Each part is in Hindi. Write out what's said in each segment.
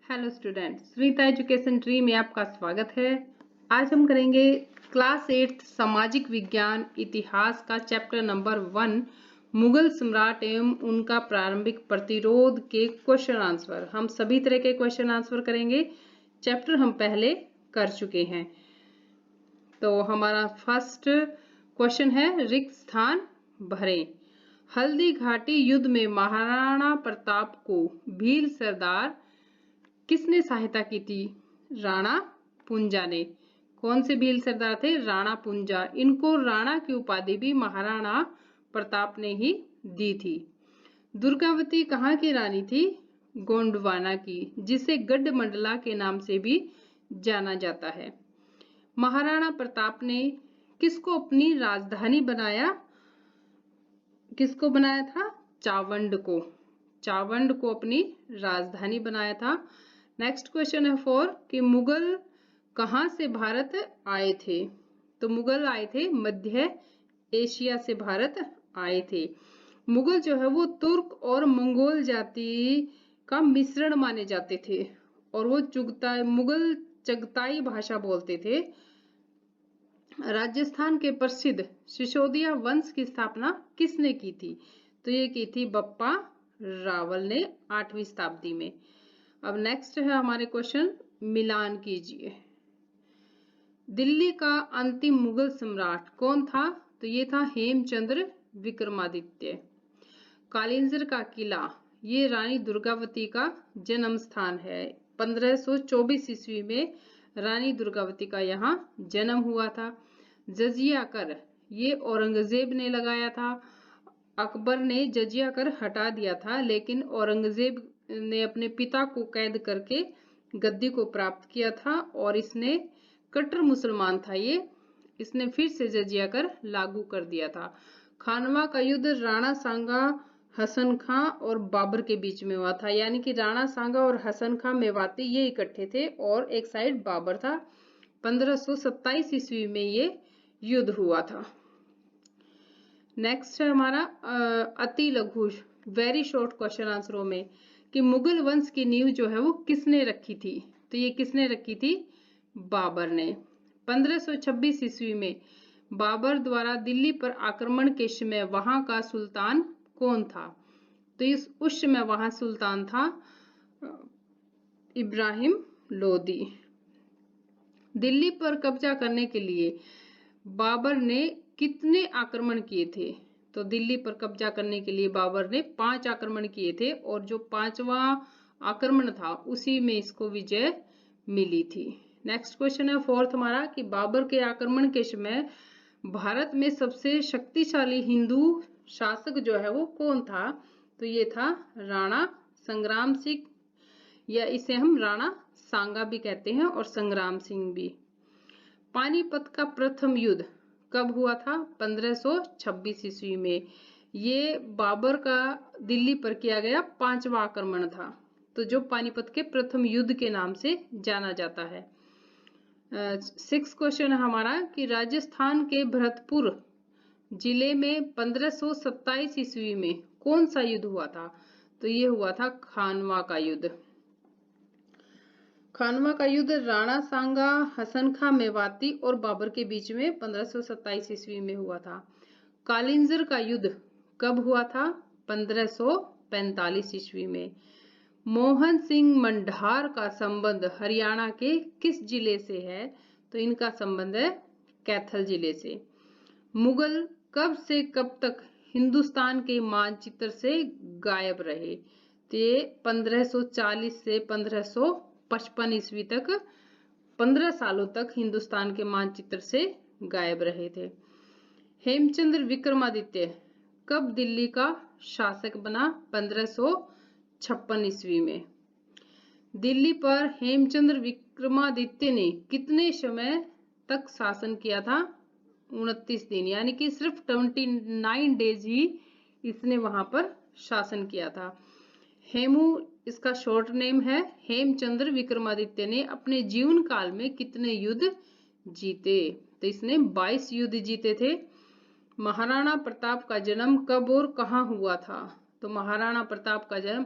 Hello student, Sunita education tree में आपका स्वागत है। आज हम करेंगे क्लास 8 सामाजिक विज्ञान इतिहास का चैप्टर नंबर 1 मुगल सम्राट एवं उनका प्रारंभिक प्रतिरोध के क्वेश्चन आंसर। हम सभी तरह के क्वेश्चन आंसर करेंगे। चैप्टर हम पहले कर चुके हैं। तो हमारा फर्स्ट क्वेश्चन है, रिक्त स्थान भरें। हल्दी घाटी युद्ध में महाराणा प्रताप को भील सरदार किसने सहायता की थी? राणा पुंजा ने। कौन से भील सरदार थे? राणा पुंजा। इनको राणा की उपाधि भी महाराणा प्रताप ने ही दी थी। दुर्गावती कहाँ की रानी थी? गोंडवाना की, जिसे गढ़मंडला के नाम से भी जाना जाता है। महाराणा प्रताप ने किसको अपनी राजधानी बनाया? किसको बनाया था? चावंड को। चावंड को अपनी राजधानी बनाया था। नेक्स्ट क्वेश्चन है 4 कि मुगल कहाँ से भारत आए थे? तो मुगल आए थे मध्य एशिया से भारत आए थे। मुगल जो है वो तुर्क और मंगोल जाति का मिश्रण माने जाते थे और वो मुगल चगताई भाषा बोलते थे। राजस्थान के प्रसिद्ध सिसोदिया वंश की स्थापना किसने की थी? तो ये की थी बप्पा रावल ने 8वीं शताब्दी में। अब नेक्स्ट है हमारे क्वेश्चन, मिलान कीजिए। दिल्ली का अंतिम मुगल सम्राट कौन था? तो ये था हेमचंद्र विक्रमादित्य। कालिंजर का किला, ये रानी दुर्गावती का जन्म स्थान है। 1524 ईस्वी में रानी दुर्गावती का यहाँ जन्म हुआ था। जजिया कर, ये औरंगजेब ने लगाया था। अकबर ने जजिया कर हटा दिया था, लेकिन औरंगजेब ने अपने पिता को कैद करके गद्दी को प्राप्त किया था और इसने कट्टर मुसलमान था इसने फिर से जजिया कर लागू कर दिया था। खानवा का युद्ध राणा सांगा, हसन खां और बाबर के बीच में हुआ था, यानी कि राणा सांगा और हसन खां मेवाती ये इकट्ठे थे और एक साइड बाबर था। 1527 ईस्वी में ये युद्ध हुआ था। नेक्स्ट है हमारा अति लघु वेरी शॉर्ट क्वेश्चन आंसरों में कि मुगल वंश की नींव जो है वो किसने रखी थी? तो ये किसने रखी थी? बाबर ने। 1526 ईस्वी में बाबर द्वारा दिल्ली पर आक्रमण के समय वहां का सुल्तान कौन था? तो उस समय वहां सुल्तान था इब्राहिम लोदी। दिल्ली पर कब्जा करने के लिए बाबर ने कितने आक्रमण किए थे? तो दिल्ली पर कब्जा करने के लिए बाबर ने 5 आक्रमण किए थे और जो 5वां आक्रमण था उसी में इसको विजय मिली थी। नेक्स्ट क्वेश्चन है 4th हमारा कि बाबर के आक्रमण के समय भारत में सबसे शक्तिशाली हिंदू शासक जो है वो कौन था? तो ये था राणा संग्राम सिंह, या इसे हम राणा सांगा भी कहते हैं और संग्राम सिंह भी। पानीपत का प्रथम युद्ध कब हुआ था? 1526 ईस्वी में। ये बाबर का दिल्ली पर किया गया 5वां आक्रमण था, तो जो पानीपत के प्रथम युद्ध के नाम से जाना जाता है। 6th क्वेश्चन है हमारा कि राजस्थान के भरतपुर जिले में 1527 ईस्वी में कौन सा युद्ध हुआ था? तो ये हुआ था खानवा का युद्ध। खानवा का युद्ध राणा सांगा, हसन खां मेवाती और बाबर के बीच में 1527 ईस्वी में हुआ था। कालिंजर का युद्ध कब हुआ था? 1545 ईस्वी में। मोहन सिंह मंढार का संबंध हरियाणा के किस जिले से है? तो इनका संबंध है कैथल जिले से। मुगल कब से कब तक हिंदुस्तान के मानचित्र से गायब रहे? तो ये 1540 से 1555 ईस्वी तक 15 सालों तक हिंदुस्तान के मानचित्र से गायब रहे थे। हेमचंद्र विक्रमादित्य कब दिल्ली का शासक बना? 1556 ईस्वी में। दिल्ली पर हेमचंद्र विक्रमादित्य ने कितने समय तक शासन किया था? 29 दिन, यानी कि सिर्फ 29 डेज ही इसने वहां पर शासन किया था। हेमू इसका शॉर्ट नेम है। हेमचंद्र विक्रमादित्य ने अपने जीवन काल में कितने युद्ध जीते? तो इसने 22 युद्ध जीते थे। महाराणा प्रताप का जन्म कब और कहाँ हुआ था? तो महाराणा प्रताप का जन्म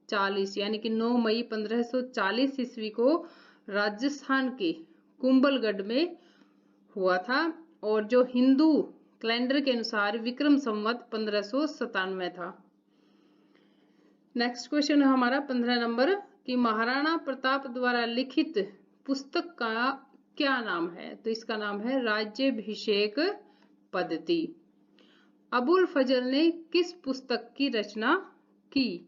1540 यानी कि 9 मई 1540 ईस्वी को राजस्थान के कुंभलगढ़ में हुआ था और जो हिंदू कैलेंडर के अनुसार विक्रम संवत 1597 था। नेक्स्ट क्वेश्चन है हमारा 15 नंबर कि महाराणा प्रताप द्वारा लिखित पुस्तक का क्या नाम है? तो इसका नाम है राज्याभिषेक पद्धति। अबुल फजल ने किस पुस्तक की रचना की?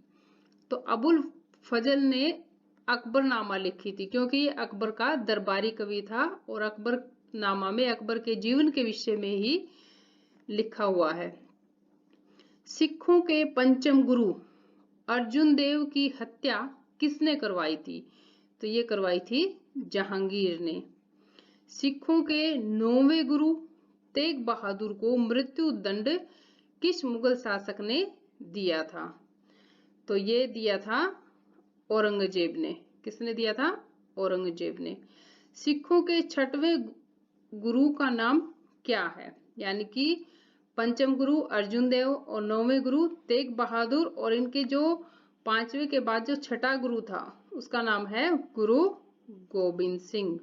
तो अबुल फजल ने अकबरनामा लिखी थी, क्योंकि ये अकबर का दरबारी कवि था और अकबरनामा में अकबर के जीवन के विषय में ही लिखा हुआ है। सिखों के पंचम गुरु अर्जुन देव की हत्या किसने करवाई थी? तो ये करवाई थी जहांगीर ने। सिखों के 9वें गुरु तेग बहादुर को मृत्यु दंड किस मुगल शासक ने दिया था? तो ये दिया था औरंगजेब ने। किसने दिया था? औरंगजेब ने। सिखों के 6वें गुरु का नाम क्या है? यानी कि पंचम गुरु अर्जुन देव और 9वें गुरु तेग बहादुर और इनके जो 5वें के बाद जो 6ठा गुरु था उसका नाम है गुरु गोबिंद सिंह।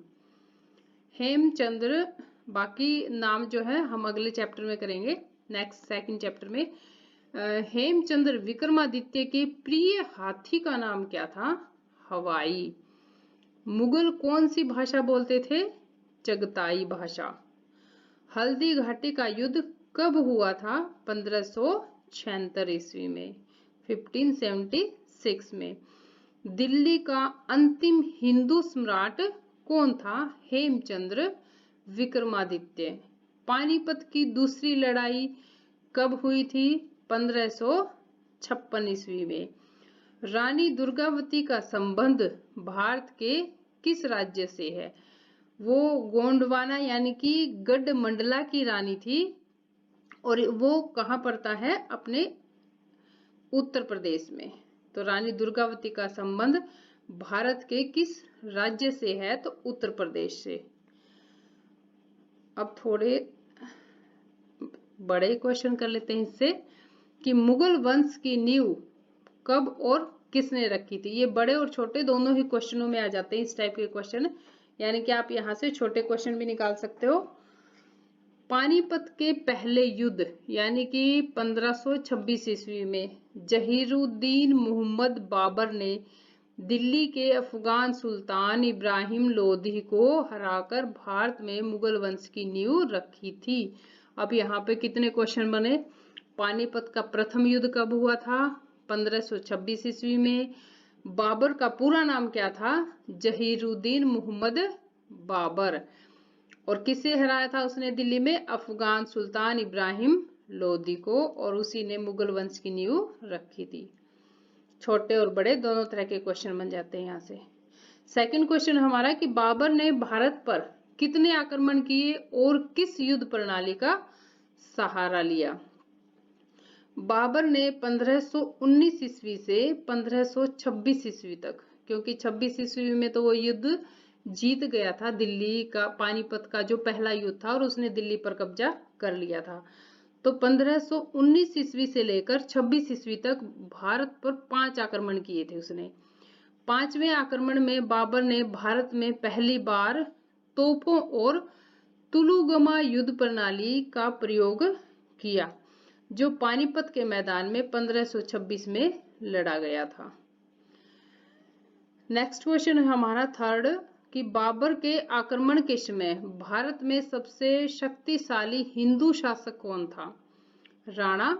हेमचंद्र, बाकी नाम जो है हम अगले चैप्टर में करेंगे, नेक्स्ट सेकंड चैप्टर में। हेमचंद्र विक्रमादित्य के प्रिय हाथी का नाम क्या था? हवाई। मुगल कौन सी भाषा बोलते थे? चगताई भाषा। हल्दी घाटी का युद्ध कब हुआ था? 1576 ईस्वी में, 1576 में। दिल्ली का अंतिम हिंदू सम्राट कौन था? हेमचंद्र विक्रमादित्य। पानीपत की दूसरी लड़ाई कब हुई थी? 1556 ईस्वी में। रानी दुर्गावती का संबंध भारत के किस राज्य से है? वो गोंडवाना यानी कि गढ़मंडला की रानी थी और वो कहाँ पड़ता है? अपने उत्तर प्रदेश में। तो रानी दुर्गावती का संबंध भारत के किस राज्य से है? तो उत्तर प्रदेश से। अब थोड़े बड़े क्वेश्चन कर लेते हैं इससे कि मुगल वंश की नींव कब और किसने रखी थी? ये बड़े और छोटे दोनों ही क्वेश्चनों में आ जाते हैं इस टाइप के क्वेश्चन, यानी कि आप यहां से छोटे क्वेश्चन भी निकाल सकते हो। पानीपत के पहले युद्ध यानी कि 1526 ईस्वी में जहीरुद्दीन मोहम्मद बाबर ने दिल्ली के अफगान सुल्तान इब्राहिम लोधी को हराकर भारत में मुगल वंश की नींव रखी थी। अब यहाँ पे कितने क्वेश्चन बने? पानीपत का प्रथम युद्ध कब हुआ था? 1526 ईस्वी में। बाबर का पूरा नाम क्या था? जहीरुद्दीन मोहम्मद बाबर। और किसे हराया था उसने दिल्ली में? अफगान सुल्तान इब्राहिम लोधी को, और उसी ने मुगल वंश की नींव रखी थी। छोटे और बड़े दोनों तरह के क्वेश्चन बन जाते हैं यहाँ से। सेकंड क्वेश्चन हमारा कि बाबर ने भारत पर कितने आक्रमण किए और किस युद्ध प्रणाली का सहारा लिया? बाबर ने 1519 ईस्वी से 1526 ईस्वी तक, क्योंकि 26 ईस्वी में तो वो युद्ध जीत गया था, दिल्ली का पानीपत का जो पहला युद्ध था, और उसने दिल्ली पर कब्जा कर लिया था। तो 1519 ईस्वी से लेकर 26 ईस्वी तक भारत पर 5 आक्रमण किए थे उसने। 5वें आक्रमण में बाबर ने भारत में पहली बार तोपों और तुलुगमा युद्ध प्रणाली का प्रयोग किया, जो पानीपत के मैदान में 1526 में लड़ा गया था। नेक्स्ट क्वेश्चन है हमारा थर्ड कि बाबर के आक्रमण के समय भारत में सबसे शक्तिशाली हिंदू शासक कौन था? राणा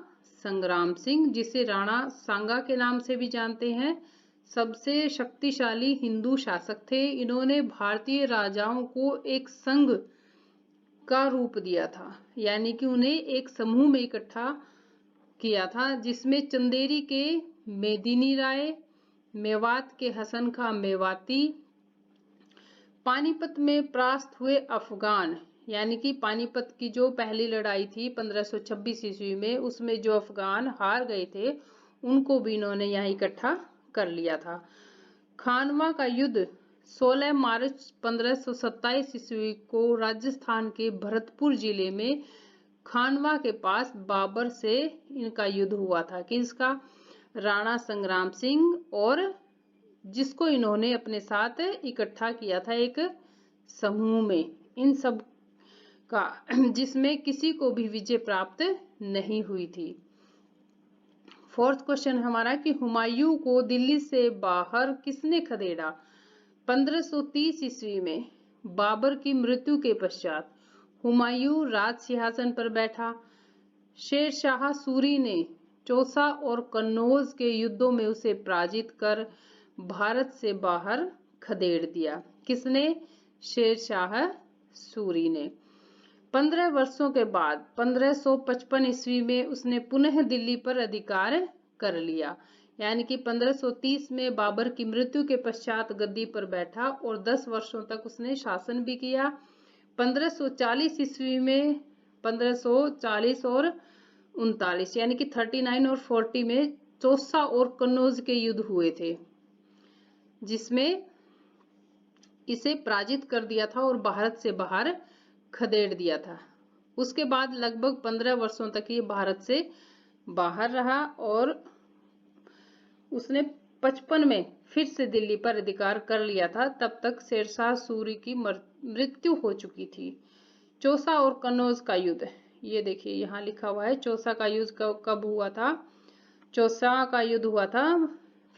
संग्राम सिंह, जिसे राणा सांगा के नाम से भी जानते हैं, सबसे शक्तिशाली हिंदू शासक थे। इन्होंने भारतीय राजाओं को एक संघ का रूप दिया था, यानी कि उन्हें एक समूह में इकट्ठा किया था, जिसमें चंदेरी के मेदिनी राय, मेवात के हसन खां मेवाती, पानीपत में परास्त हुए अफगान, यानी कि पानीपत की जो पहली लड़ाई थी 1526 ईस्वी में, उसमें जो अफगान हार गए थे उनको भी इन्होंने यहाँ इकट्ठा कर लिया था। खानवा का युद्ध 16 मार्च 1527 ईस्वी को राजस्थान के भरतपुर जिले में खानवा के पास बाबर से इनका युद्ध हुआ था। किसका? राणा संग्राम सिंह, और जिसको इन्होंने अपने साथ इकट्ठा किया था एक समूह में, इन सब का, जिसमें किसी को भी विजय प्राप्त नहीं हुई थी। फोर्थ क्वेश्चन हमारा कि हुमायूं को दिल्ली से बाहर किसने खदेड़ा? 1530 ईस्वी में बाबर की मृत्यु के पश्चात हुमायूं राज सिंहासन पर बैठा। शेर शाह सूरी ने चौसा और कन्नौज के युद्धों में उसे पराजित कर भारत से बाहर खदेड़ दिया। किसने? शेर शाह सूरी ने। 15 वर्षों के बाद 1555 ईस्वी में उसने पुनः दिल्ली पर अधिकार कर लिया। यानी कि 1530 में बाबर की मृत्यु के पश्चात गद्दी पर बैठा और 10 वर्षों तक उसने शासन भी किया। 1540 ईस्वी में 1540 और 39 यानी कि 39 और 40 में चौसा और कन्नौज के युद्ध हुए थे, जिसमें इसे पराजित कर दिया था और भारत से बाहर खदेड़ दिया था। उसके बाद लगभग 15 वर्षों तक ये भारत से बाहर रहा और उसने 55 में फिर से दिल्ली पर अधिकार कर लिया था। तब तक शेरशाह सूरी की मृत्यु हो चुकी थी। चौसा और कन्नौज का युद्ध, ये देखिए यहाँ लिखा हुआ है। चौसा का युद्ध कब हुआ था? चौसा का युद्ध हुआ था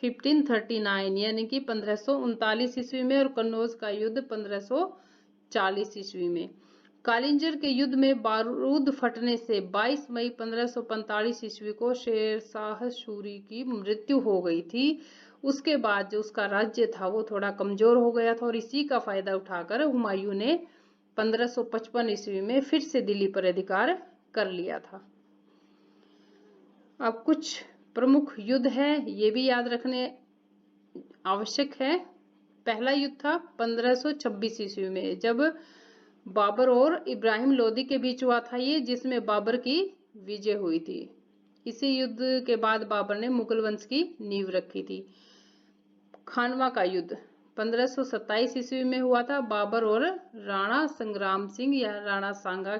1539 यानी कि 1539 ईस्वी में, और कन्नौज का युद्ध 1540 ईस्वी में। कालिंजर के युद्ध में बारूद फटने से 22 मई 1545 ईस्वी को शेरशाह सूरी की मृत्यु हो गई थी। उसके बाद जो उसका राज्य था वो थोड़ा कमजोर हो गया था और इसी का फायदा उठाकर हुमायूं ने 1555 ईस्वी में फिर से दिल्ली पर अधिकार कर लिया था। अब कुछ प्रमुख युद्ध है, ये भी याद रखने आवश्यक है। पहला युद्ध था 1526 ईस्वी में, जब बाबर और इब्राहिम लोदी के बीच हुआ था ये, जिसमें बाबर की विजय हुई थी। इसी युद्ध के बाद बाबर ने मुगल वंश की नींव रखी थी। खानवा का युद्ध 1527 ईस्वी में हुआ था, बाबर और राणा संग्राम सिंह या राणा सांगा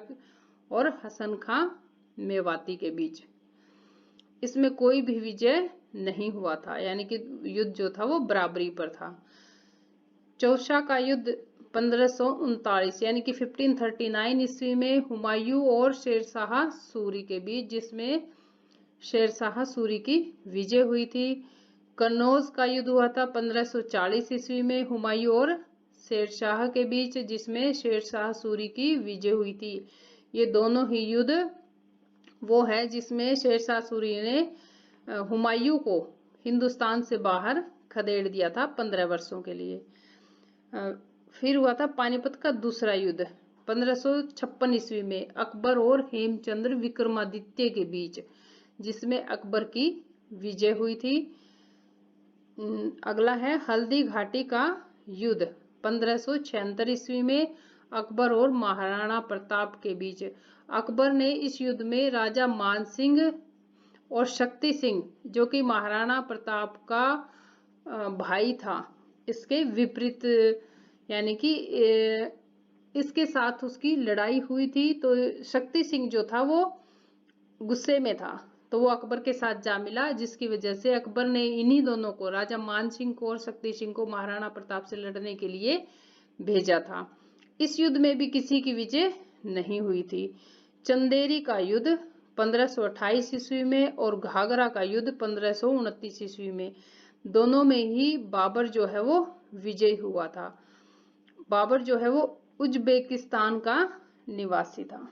और हसन खां मेवाती के बीच। इसमें कोई भी विजय नहीं हुआ था, यानी कि युद्ध जो था वो बराबरी पर था। चौसा का युद्ध 1539 यानी कि 1539 ईस्वी में हुमायूं और शेरशाह सूरी के बीच, जिसमें शेरशाह सूरी की विजय हुई थी। कन्नौज का युद्ध हुआ था 1540 ईस्वी में हुमायूं और शेरशाह के बीच, जिसमें शेरशाह सूरी की विजय हुई थी। ये दोनों ही युद्ध वो है जिसमें शेरशाह सूरी ने हुमायूं को हिंदुस्तान से बाहर खदेड़ दिया था 15 वर्षों के लिए। फिर हुआ था पानीपत का दूसरा युद्ध 1556 ईस्वी में अकबर और हेमचंद्र विक्रमादित्य के बीच, जिसमें अकबर की विजय हुई थी। अगला है हल्दी घाटी का युद्ध 1576 ईस्वी में अकबर और महाराणा प्रताप के बीच। अकबर ने इस युद्ध में राजा मानसिंह और शक्ति सिंह, जो कि महाराणा प्रताप का भाई था, इसके विपरीत, यानी कि इसके साथ उसकी लड़ाई हुई थी। तो शक्ति सिंह जो था वो गुस्से में था, तो वो अकबर के साथ जा मिला, जिसकी वजह से अकबर ने इन्हीं दोनों को, राजा मान सिंह को और शक्ति सिंह को, महाराणा प्रताप से लड़ने के लिए भेजा था। इस युद्ध में भी किसी की विजय नहीं हुई थी। चंदेरी का युद्ध 1528 ईस्वी में और घाघरा का युद्ध 1529 ईस्वी में, दोनों में ही बाबर जो है वो विजयी हुआ था। बाबर जो है वो उज्बेकिस्तान का निवासी था।